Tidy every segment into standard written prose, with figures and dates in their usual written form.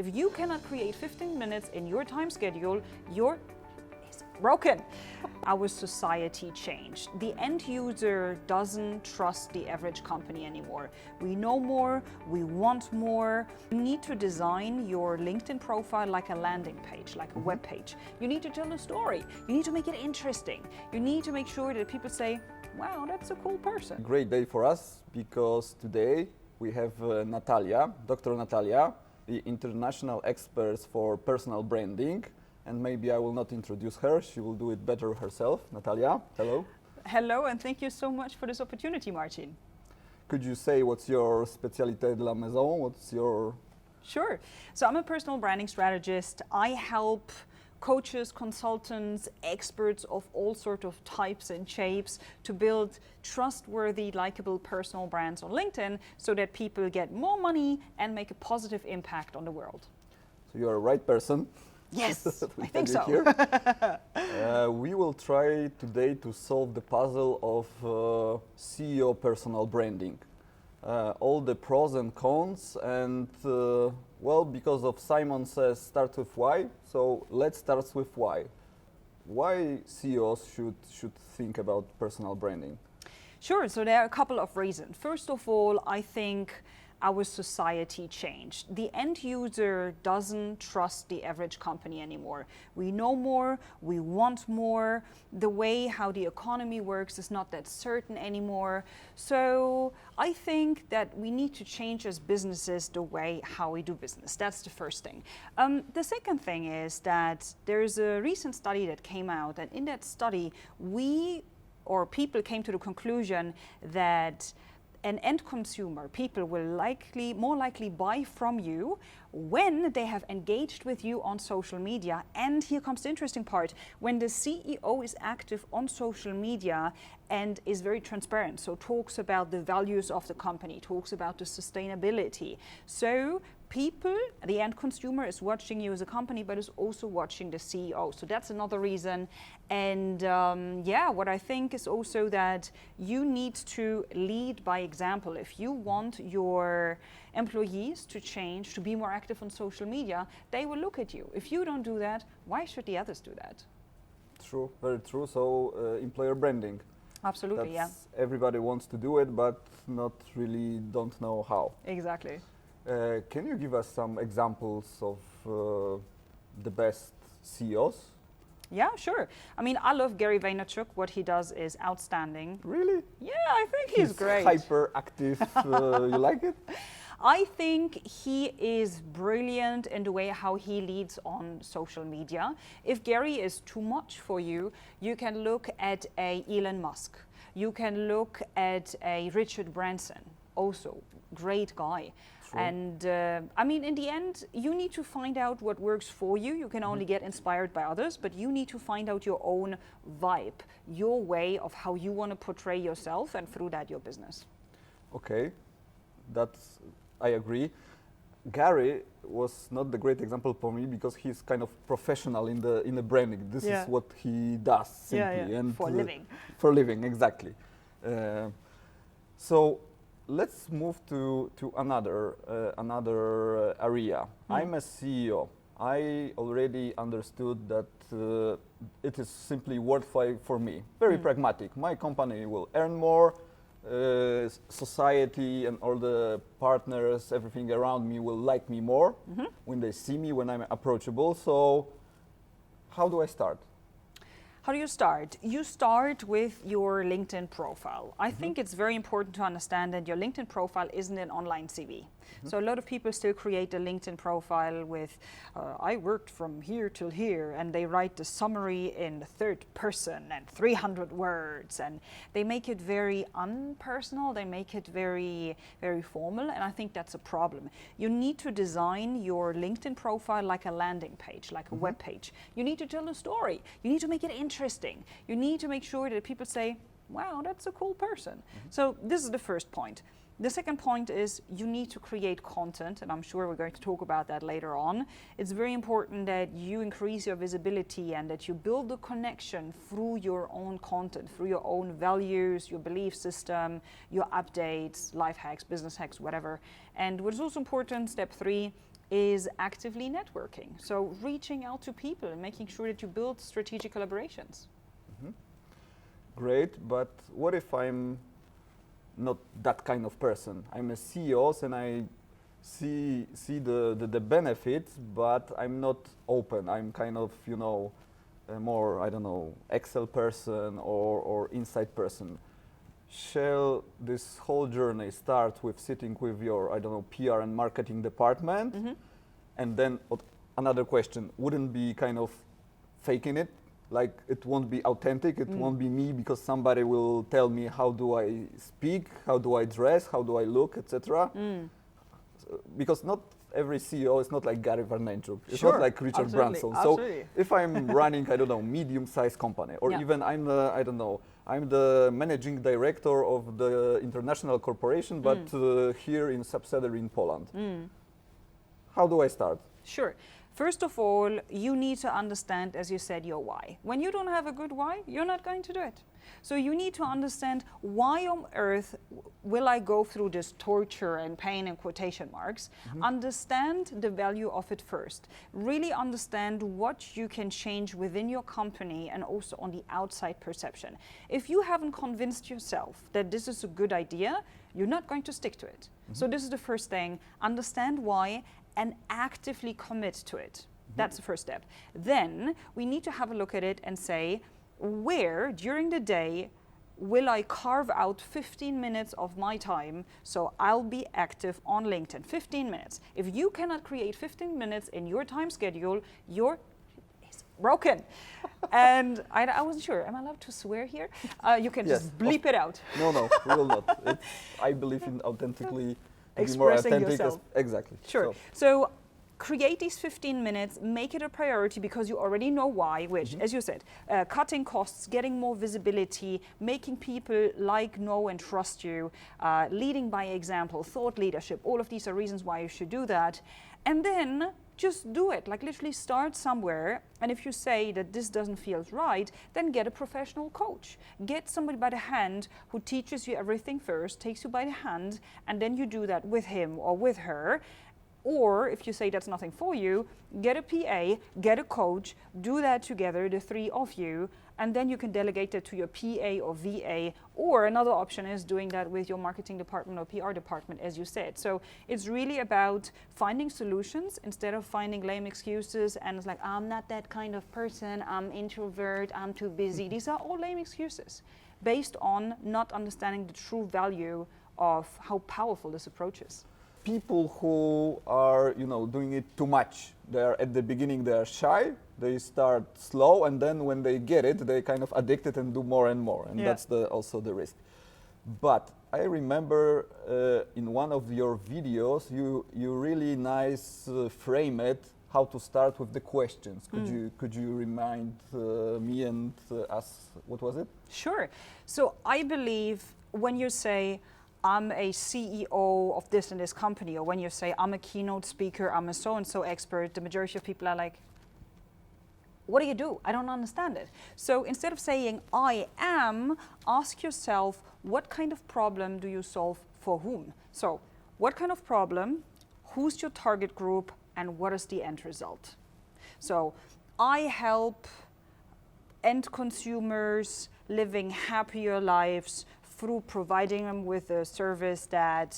If you cannot create 15 minutes in your time schedule, you're broken. Our society changed. The end user doesn't trust the average company anymore. We know more, we want more. You need to design your LinkedIn profile like a landing page, like a web page. You need to tell a story. You need to make it interesting. You need to make sure that people say, wow, that's a cool person. Great day for us because today we have Natalia, Dr. Natalia, the international expert for personal branding. And maybe I will not introduce her, she will do it better herself. Natalia, hello. Hello, and thank you so much for this opportunity, Martin. Could you say what's your spécialité de la maison? What's your... Sure. So I'm a personal branding strategist. I help coaches, consultants, experts of all sorts of types and shapes to build trustworthy, likable personal brands on LinkedIn so that people get more money and make a positive impact on the world. So you're a right person. Yes, I think so. We will try today to solve the puzzle of CEO personal branding. All the pros and cons and, well, because of Simon says start with why, so let's start with why. Why CEOs should think about personal branding? Sure, so there are a couple of reasons. First of all, I think our society changed. The end user doesn't trust the average company anymore. We know more, we want more. The way how the economy works is not that certain anymore. So I think that we need to change as businesses the way how we do business. That's the first thing. The second thing is that there's a recent study that came out, and in that study, people came to the conclusion that an end consumer, people will more likely buy from you when they have engaged with you on social media. And here comes the interesting part, when the CEO is active on social media and is very transparent, so talks about the values of the company, talks about the sustainability. So people, the end consumer is watching you as a company, but is also watching the CEO. So that's another reason. And what I think is also that you need to lead by example. If you want your employees to change, to be more active on social media, they will look at you. If you don't do that, why should the others do that? True, very true. So employer branding. Absolutely, Everybody wants to do it, but not really don't know how. Exactly. Can you give us some examples of the best CEOs? Yeah, sure. I mean, I love Gary Vaynerchuk. What he does is outstanding. Really? Yeah, I think he's great. Hyperactive. You like it? I think he is brilliant in the way how he leads on social media. If Gary is too much for you, you can look at a Elon Musk. You can look at a Richard Branson, also great guy. True. And I mean, in the end, you need to find out what works for you. You can only get inspired by others, but you need to find out your own vibe, your way of how you want to portray yourself, and through that, your business. Okay, I agree. Gary was not the great example for me because he's kind of professional in the branding. This is what he does simply. And for living. For living, exactly. So let's move to another area. I'm a CEO. I already understood that it is simply worthwhile for me. Very pragmatic. My company will earn more. Society and all the partners, everything around me will like me more when they see me, when I'm approachable. So how do I start? How do you start? You start with your LinkedIn profile. I think it's very important to understand that your LinkedIn profile isn't an online CV. So a lot of people still create a LinkedIn profile with, I worked from here till here, and they write the summary in the third person and 300 words, and they make it very unpersonal, they make it very, very formal, and I think that's a problem. You need to design your LinkedIn profile like a landing page, like a web page. You need to tell a story. You need to make it interesting. You need to make sure that people say, wow, that's a cool person. So this is the first point. The second point is you need to create content, and I'm sure we're going to talk about that later on. It's very important that you increase your visibility and that you build a connection through your own content, through your own values, your belief system, your updates, life hacks, business hacks, whatever. And what is also important, step 3, is actively networking. So reaching out to people and making sure that you build strategic collaborations. Great, but what if I'm not that kind of person? I'm a CEO and I see the benefits, but I'm not open. I'm kind of, you know, a more, I don't know, Excel person or inside person. Shall this whole journey start with sitting with your, I don't know, PR and marketing department? And then another question, wouldn't be kind of faking it? Like it won't be authentic, it won't be me because somebody will tell me how do I speak, how do I dress, how do I look, etc. Because not every CEO is not like Gary Vaynerchuk. It's not like Richard Branson. So if I'm running, I don't know, medium-sized company, or even I'm the, I don't know, I'm the managing director of the international corporation, but here in subsidiary in Poland. How do I start? Sure. First of all, you need to understand, as you said, your why. When you don't have a good why, you're not going to do it. So you need to understand why on earth will I go through this torture and pain in quotation marks. Understand the value of it first. Really understand what you can change within your company and also on the outside perception. If you haven't convinced yourself that this is a good idea, you're not going to stick to it. So this is the first thing. Understand why and actively commit to it. That's the first step. Then we need to have a look at it and say, where during the day will I carve out 15 minutes of my time so I'll be active on LinkedIn? 15 minutes. If you cannot create 15 minutes in your time schedule, you're broken. And I wasn't sure, am I allowed to swear here? You can just bleep it out. No, we will not. I believe in authentically expressing yourself. Exactly. Sure. So create these 15 minutes, make it a priority because you already know why, which, as you said, cutting costs, getting more visibility, making people like, know, and trust you, leading by example, thought leadership, all of these are reasons why you should do that. And then just do it, like literally start somewhere. And if you say that this doesn't feel right, then get a professional coach. Get somebody by the hand who teaches you everything first, takes you by the hand, and then you do that with him or with her. Or if you say that's nothing for you, get a PA, get a coach, do that together, the three of you, and then you can delegate it to your PA or VA. Or another option is doing that with your marketing department or PR department, as you said. So it's really about finding solutions instead of finding lame excuses. And it's like, I'm not that kind of person, I'm introvert, I'm too busy. These are all lame excuses based on not understanding the true value of how powerful this approach is. People who are, you know, doing it too much. They're at the beginning they are shy, they start slow, and then when they get it, they kind of addicted and do more and more, and that's also the risk. But I remember in one of your videos, you really nice frame it how to start with the questions. Could you remind me and us what was it? Sure. So I believe when you say, I'm a CEO of this and this company, or when you say, I'm a keynote speaker, I'm a so-and-so expert, the majority of people are like, what do you do? I don't understand it. So instead of saying, I am, ask yourself, what kind of problem do you solve for whom? So what kind of problem, who's your target group, and what is the end result? So I help end consumers living happier lives through providing them with a service that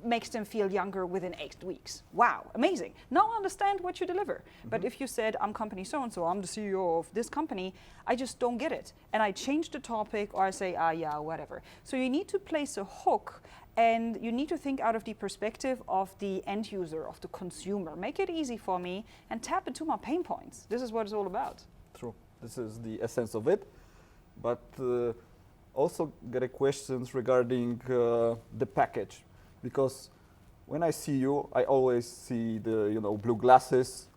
makes them feel younger within 8 weeks. Wow, amazing. Now I understand what you deliver. But if you said, I'm company so-and-so, I'm the CEO of this company, I just don't get it. And I change the topic or I say, yeah, whatever. So you need to place a hook and you need to think out of the perspective of the end user, of the consumer. Make it easy for me and tap into my pain points. This is what it's all about. True. This is the essence of it. But also get a questions regarding the package, because when I see you, I always see the blue glasses,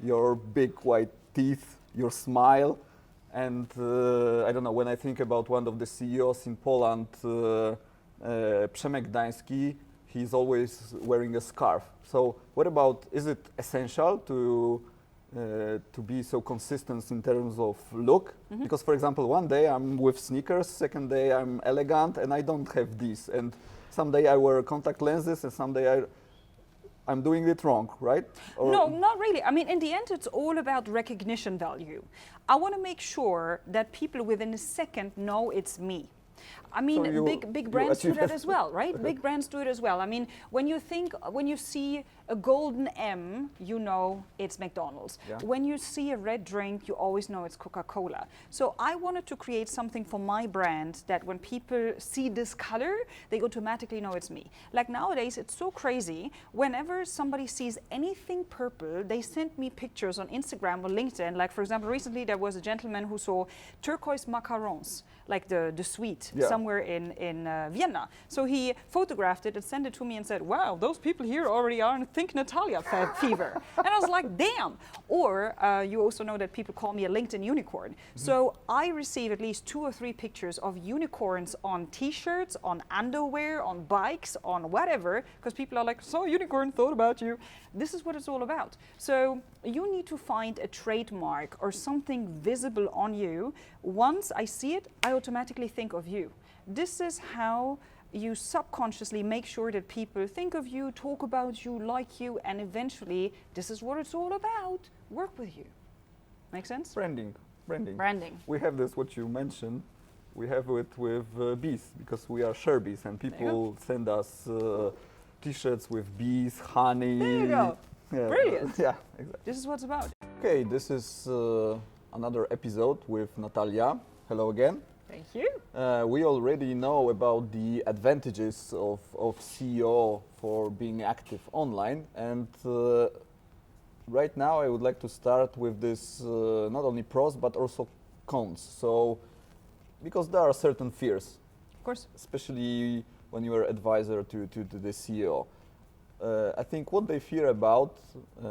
your big white teeth, your smile, and I don't know, when I think about one of the CEOs in Poland, Przemek Gdański, he's always wearing a scarf. So what about, is it essential to be so consistent in terms of look? Because, for example, one day I'm with sneakers, second day I'm elegant, and I don't have this. And someday I wear contact lenses, and someday I'm doing it wrong, right? Or No, not really. I mean, in the end, it's all about recognition value. I want to make sure that people within a second know it's me. I mean, So big brands do achieve that it. as well, right? Big brands do it as well. I mean, when you see a golden M, you know it's McDonald's. Yeah. When you see a red drink, you always know it's Coca-Cola. So I wanted to create something for my brand that when people see this color, they automatically know it's me. Like nowadays, it's so crazy. Whenever somebody sees anything purple, they send me pictures on Instagram or LinkedIn. Like, for example, recently there was a gentleman who saw turquoise macarons, like the sweet, Yeah. somewhere in Vienna. So he photographed it and sent it to me and said, wow, those people here already are in Think Natalia fever. And I was like, damn. Or you also know that people call me a LinkedIn unicorn. So I receive at least 2 or 3 pictures of unicorns on t-shirts, on underwear, on bikes, on whatever, because people are like, so unicorn thought about you. This is what it's all about. So you need to find a trademark or something visible on you. Once I see it, I automatically think of you. This is how you subconsciously make sure that people think of you, talk about you, like you, and eventually, this is what it's all about, work with you. Make sense? branding. Branding. We have this, what you mentioned, we have it with bees, because we are Sharebees, and people send us t-shirts with bees, honey. There you go. Yeah, Brilliant. Yeah, exactly. This is what it's about. Okay, this is another episode with Natalia. Hello again. Thank you. We already know about the advantages of SEO for being active online, and right now I would like to start with this not only pros but also cons. So, because there are certain fears, Of course. especially when you are advisor to the CEO. I think what they fear about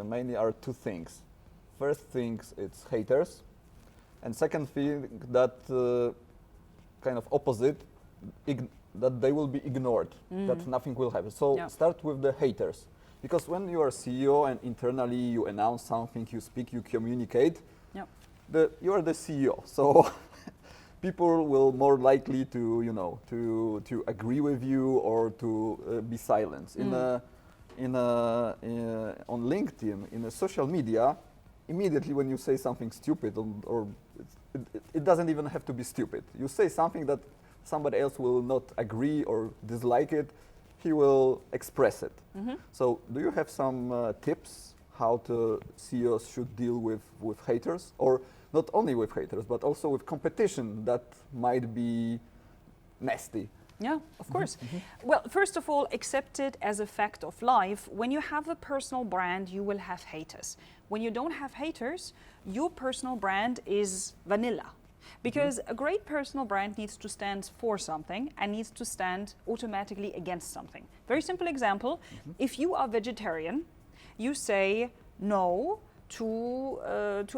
mainly are 2 things. First thing, it's haters, and second thing, that kind of opposite, that they will be ignored, that nothing will happen. So Yeah. start with the haters, because when you are CEO and internally you announce something, you speak, you communicate, Yeah. you are the CEO. So people will more likely to to agree with you or to be silent. On LinkedIn, in a social media, immediately when you say something stupid or it doesn't even have to be stupid. You say something that somebody else will not agree or dislike it, he will express it. So do you have some tips how CEOs should deal with haters, or not only with haters, but also with competition that might be nasty? Yeah, of course. Well, first of all, accept it as a fact of life. When you have a personal brand, you will have haters. When you don't have haters, your personal brand is vanilla. Because a great personal brand needs to stand for something and needs to stand automatically against something. Very simple example, if you are vegetarian, you say no to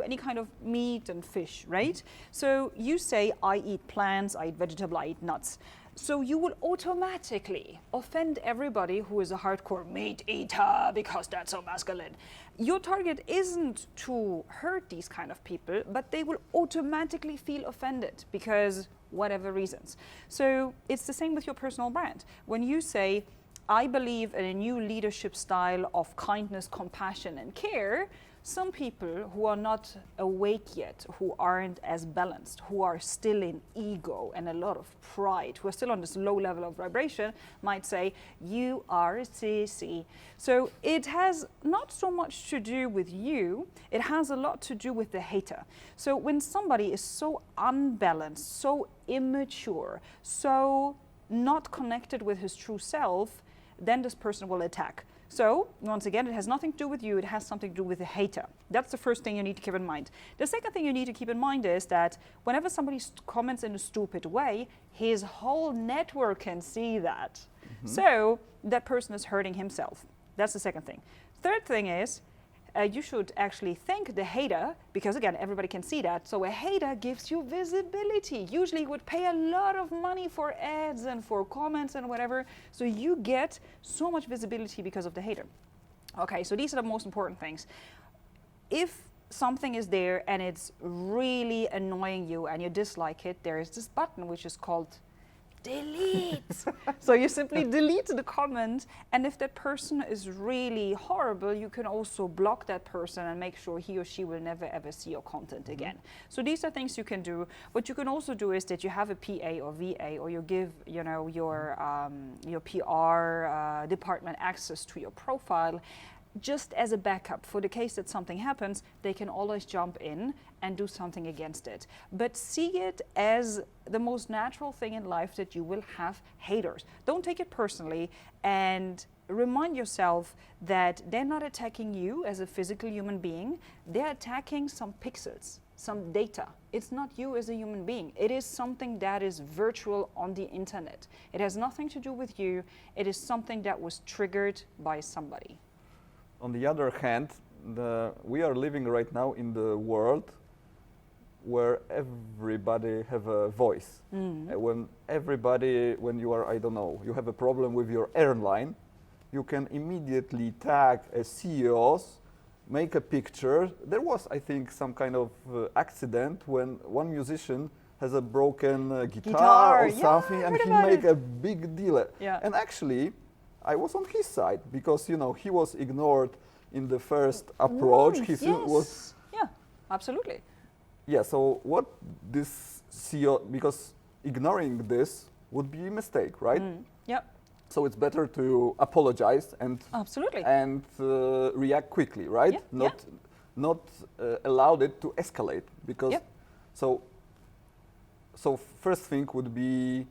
any kind of meat and fish, right? So you say, I eat plants, I eat vegetable, I eat nuts. So you will automatically offend everybody who is a hardcore meat eater because that's so masculine. Your target isn't to hurt these kind of people, but they will automatically feel offended because whatever reasons. So it's the same with your personal brand. When you say, I believe in a new leadership style of kindness, compassion, and care, some people who are not awake yet, who aren't as balanced, who are still in ego and a lot of pride, who are still on this low level of vibration, might say, you are a sissy. So it has not so much to do with you, it has a lot to do with the hater. So when somebody is so unbalanced, so immature, so not connected with his true self, then this person will attack. So, once again, it has nothing to do with you, it has something to do with the hater. That's the first thing you need to keep in mind. The second thing you need to keep in mind is that whenever somebody comments in a stupid way, his whole network can see that. So, that person is hurting himself. That's the second thing. Third thing is, you should actually thank the hater, because again, everybody can see that. So a hater gives you visibility. Usually you would pay a lot of money for ads and for comments and whatever. So you get so much visibility because of the hater. Okay, so these are the most important things. If something is there and it's really annoying you and you dislike it, there is this button which is called delete. So you simply delete the comment, and if that person is really horrible, you can also block that person and make sure he or she will never ever see your content again. So these are things you can do. What you can also do is that you have a PA or VA, or you give your PR department access to your profile, just as a backup. For the case that something happens, they can always jump in and do something against it. But see it as the most natural thing in life, that you will have haters. Don't take it personally, and remind yourself that they're not attacking you as a physical human being. They're attacking some pixels, some data. It's not you as a human being. It is something that is virtual on the internet. It has nothing to do with you. It is something that was triggered by somebody. On the other hand, we are living right now in the world where everybody have a voice. When you are, I don't know, you have a problem with your airline, you can immediately tag a CEOs, make a picture. There was, I think, some kind of accident when one musician has a broken guitar or something, and he made a big deal. Yeah. And actually, I was on his side, because he was ignored in the first approach. Yeah, absolutely. Yeah. So what this CEO, because ignoring this would be a mistake, right? Yeah. So it's better to apologize and absolutely and react quickly, right? Yeah. Not allow it to escalate, because so first thing would be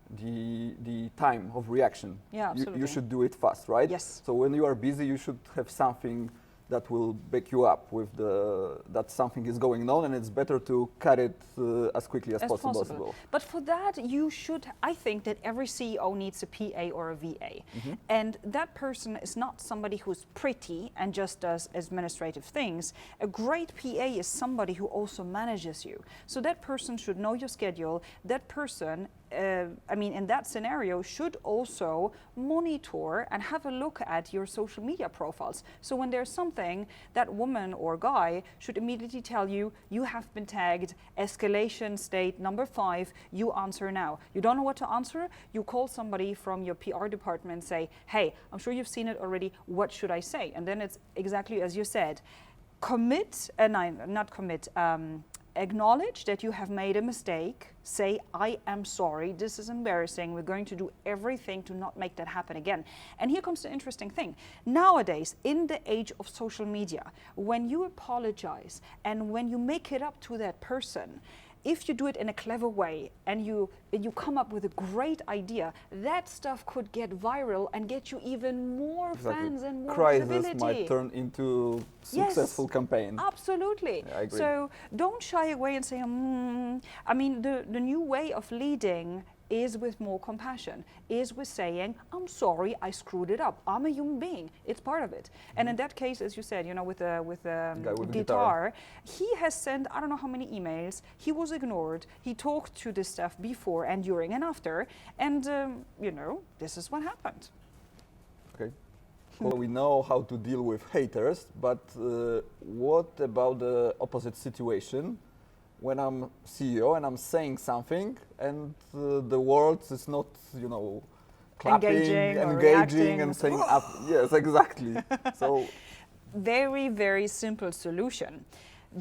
the time of reaction. Yeah, absolutely. You should do it fast, right? Yes. So when you are busy, you should have something that will back you up with that something is going on, and it's better to cut it as quickly as possible. But for that, I think that every CEO needs a PA or a VA. And that person is not somebody who's pretty and just does administrative things. A great PA is somebody who also manages you. So that person should know your schedule. That person, in that scenario, should also monitor and have a look at your social media profiles. So when there's something, that woman or guy should immediately tell you, you have been tagged, escalation state number 5, you answer now. You don't know what to answer, you call somebody from your PR department and say, hey, I'm sure you've seen it already, what should I say? And then it's exactly as you said, acknowledge that you have made a mistake, say, I am sorry, this is embarrassing, we're going to do everything to not make that happen again. And here comes the interesting thing. Nowadays, in the age of social media, when you apologize and when you make it up to that person, if you do it in a clever way and you come up with a great idea, that stuff could get viral and get you even more fans and more visibility. Crisis might turn into successful campaign. Absolutely. Yeah, I agree. So don't shy away and say, the new way of leading is with more compassion, is with saying, I'm sorry, I screwed it up. I'm a human being. It's part of it. And in that case, as you said, with the guitar, he has sent, I don't know how many emails. He was ignored. He talked to this stuff before and during and after. And, this is what happened. Okay. Well, we know how to deal with haters, but what about the opposite situation? When I'm CEO and I'm saying something and the words is not, clapping, engaging and saying up. Yes, exactly. So, very, very simple solution.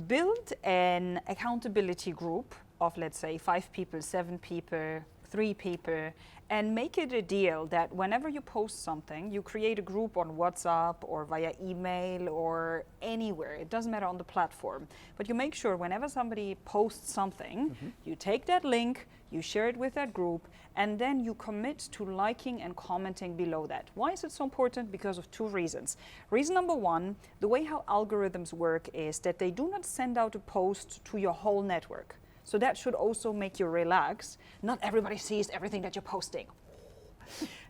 Build an accountability group of, let's say, 5 people, 7 people, 3 people, and make it a deal that whenever you post something, you create a group on WhatsApp or via email or anywhere. It doesn't matter on the platform. But you make sure whenever somebody posts something, you take that link, you share it with that group, and then you commit to liking and commenting below that. Why is it so important? Because of 2 reasons. Reason number 1, the way how algorithms work is that they do not send out a post to your whole network. So that should also make you relax. Not everybody sees everything that you're posting.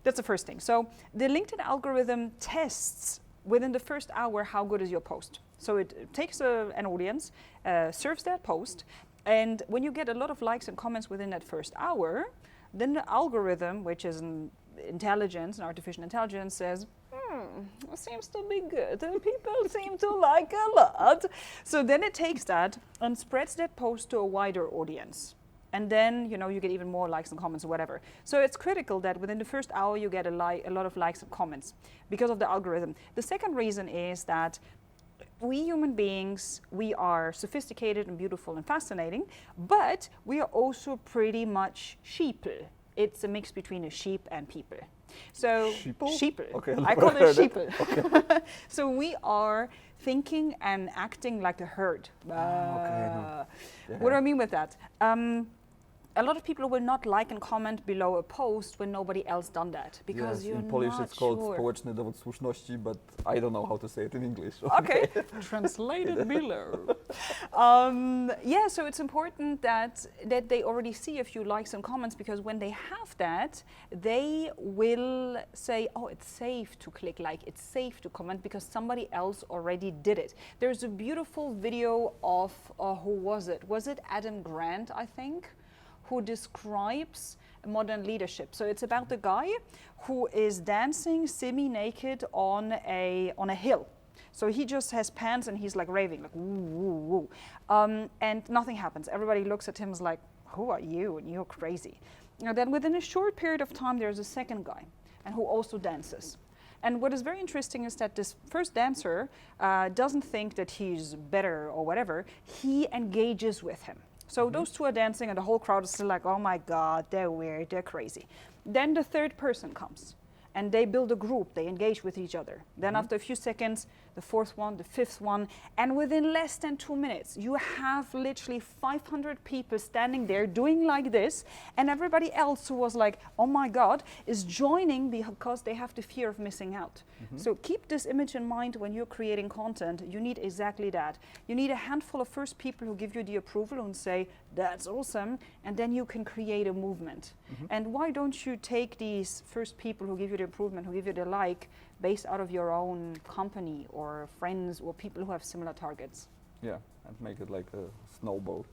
That's the first thing. So the LinkedIn algorithm tests within the first hour how good is your post. So it takes an audience, serves that post, and when you get a lot of likes and comments within that first hour, then the algorithm, which is an artificial intelligence, says, it seems to be good. People seem to like a lot. So then it takes that and spreads that post to a wider audience. And then, you know, you get even more likes and comments or whatever. So it's critical that within the first hour you get a lot of likes and comments because of the algorithm. The second reason is that we human beings, we are sophisticated and beautiful and fascinating, but we are also pretty much sheeple. It's a mix between a sheep and people. So sheeple. Okay, I call it sheeple. Okay. So we are thinking and acting like a herd. Okay, no. Yeah. What do I mean with that? A lot of people will not like and comment below a post when nobody else done that because Yes, you're in Polish not it's called sure. społeczny dowód słuszności, but I don't know how to say it in English. Okay, translated below. Yeah, so it's important that they already see a few likes and comments, because when they have that, they will say, oh, it's safe to click like, it's safe to comment because somebody else already did it. There's a beautiful video of, who was it? Was it Adam Grant, I think, who describes modern leadership. So it's about the guy who is dancing semi-naked on a hill. So he just has pants and he's like raving, like woo, woo, woo. And nothing happens. Everybody looks at him as like, who are you? And you're crazy. And then within a short period of time, there's a second guy and who also dances. And what is very interesting is that this first dancer doesn't think that he's better or whatever. He engages with him. So those two are dancing and the whole crowd is still like, oh my God, they're weird, they're crazy. Then the third person comes and they build a group, they engage with each other. Then after a few seconds, the fourth one, the fifth one, and within less than 2 minutes, you have literally 500 people standing there doing like this, and everybody else who was like, oh my God, is joining because they have the fear of missing out. So keep this image in mind when you're creating content. You need exactly that. You need a handful of first people who give you the approval and say, that's awesome, and then you can create a movement. And why don't you take these first people who give you the improvement, who give you the like, based out of your own company or friends or people who have similar targets? Yeah, and make it like a snowball.